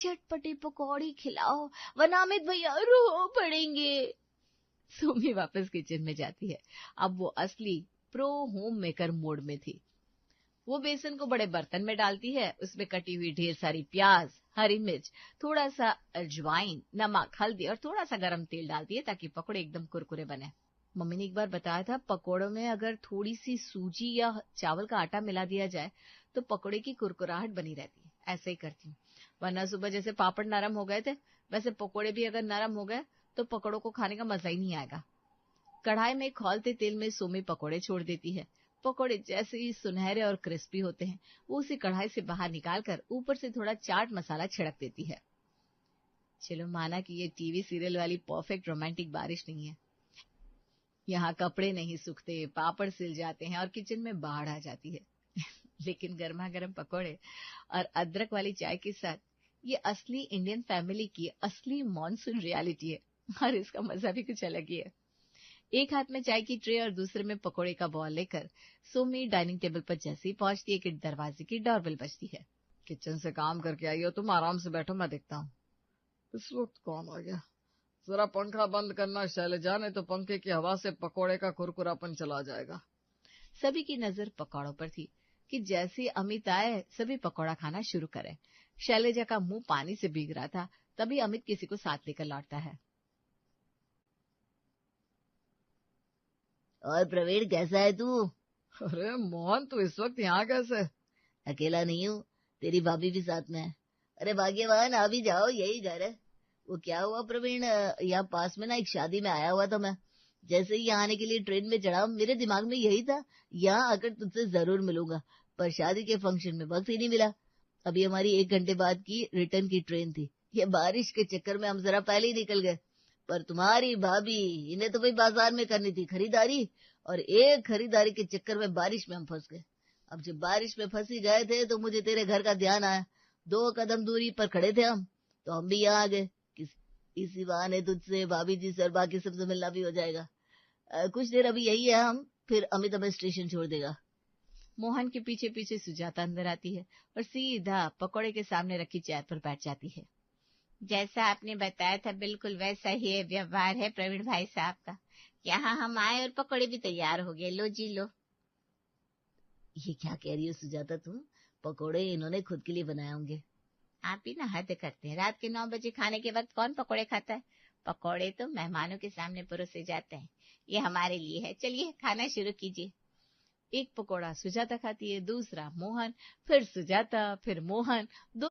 चटपटी पकौड़ी खिलाओ वरना अमित भैया रो पड़ेंगे। सुमी वापस किचन में जाती है। अब वो असली प्रो होम मेकर मोड में थी। वो बेसन को बड़े बर्तन में डालती है, उसमें कटी हुई ढेर सारी प्याज, हरी मिर्च, थोड़ा सा अजवाइन, नमक, हल्दी और थोड़ा सा गरम तेल डालती है ताकि पकौड़े एकदम कुरकुरे बने। मम्मी ने एक बार बताया था पकौड़ों में अगर थोड़ी सी सूजी या चावल का आटा मिला दिया जाए तो पकौड़े की कुरकुराहट बनी रहती है। ऐसे ही करती हूँ, वरना सुबह जैसे पापड़ नरम हो गए थे वैसे पकौड़े भी अगर नरम हो गए तो पकौड़ों को खाने का मजा ही नहीं आएगा। कढ़ाई में खौलते तेल में सोमी पकौड़े छोड़ देती है। पकौड़े जैसे ही सुनहरे और क्रिस्पी होते हैं वो उसी कढ़ाई से बाहर निकालकर ऊपर से थोड़ा चाट मसाला छिड़क देती है। चलो माना कि ये टीवी सीरियल वाली परफेक्ट रोमांटिक बारिश नहीं है। यहाँ कपड़े नहीं सूखते, पापड़ सिल जाते हैं और किचन में बाढ़ आ जाती है। लेकिन गर्मा गर्म पकौड़े और अदरक वाली चाय के साथ ये असली इंडियन फैमिली की असली मॉनसून रियलिटी है और इसका मजा भी कुछ अलग ही है। एक हाथ में चाय की ट्रे और दूसरे में पकौड़े का बॉल लेकर सोमी डाइनिंग टेबल पर जैसे ही पहुंचती है कि दरवाजे की डोरबेल बजती है। किचन से काम करके आई हो तुम, आराम से बैठो, मैं देखता हूँ। इस वक्त कौन आ गया? जरा पंखा बंद करना शैलजा, नहीं तो पंखे की हवा से पकौड़े का कुरकुरापन चला जाएगा। सभी की नजर पकौड़ों पर थी कि जैसे अमित आए सभी पकौड़ा खाना शुरू करें। शैलजा का मुंह पानी से भीग रहा था, तभी अमित किसी को साथ लेकर लौटता है। और प्रवीण, कैसा है तू? अरे मोहन, तू इस वक्त यहाँ कैसे? अकेला नहीं हूँ, तेरी भाभी भी साथ में है। अरे भाग्यवान, आ भी जाओ, यही घर है। वो क्या हुआ प्रवीण, यहाँ पास में ना एक शादी में आया हुआ था मैं। जैसे ही यहाँ आने के लिए ट्रेन में चढ़ा मेरे दिमाग में यही था, यहाँ आकर तुझसे जरूर मिलूंगा, पर शादी के फंक्शन में वक्त ही नहीं मिला। अभी हमारी 1 घंटे बाद की रिटर्न की ट्रेन थी। ये बारिश के चक्कर में हम जरा पहले ही निकल गए। पर तुम्हारी भाभी, इन्हें तो भाई बाजार में करनी थी खरीदारी, और एक खरीदारी के चक्कर में बारिश में हम फंस गए। अब जब बारिश में फंसी गए थे तो मुझे तेरे घर का ध्यान आया। 2 कदम दूरी पर खड़े थे हम, तो हम भी यहाँ आ गए। इसी बहाने तुझसे, भाभी जी से और बाकी सबसे मिलना भी हो जाएगा। कुछ देर अभी यही है हम, फिर अमित हमें स्टेशन छोड़ देगा। मोहन के पीछे पीछे सुजाता अंदर आती है और सीधा पकौड़े के सामने रखी चेयर पर बैठ जाती है। जैसा आपने बताया था बिल्कुल वैसा ही व्यवहार है प्रवीण भाई साहब का। यहाँ हम आए और पकौड़े भी तैयार हो गए, लो जी लो। ये क्या कह रही हो सुजाता तुम? पकोड़े इन्होंने खुद के लिए बनाए होंगे। आप ही ना हद करते हैं, रात के 9 बजे खाने के वक्त कौन पकौड़े खाता है? पकौड़े तो मेहमानों के सामने परोसे जाते हैं, ये हमारे लिए है। चलिए खाना शुरू कीजिए। एक पकौड़ा सुजाता खाती है, दूसरा मोहन, फिर सुजाता, फिर मोहन।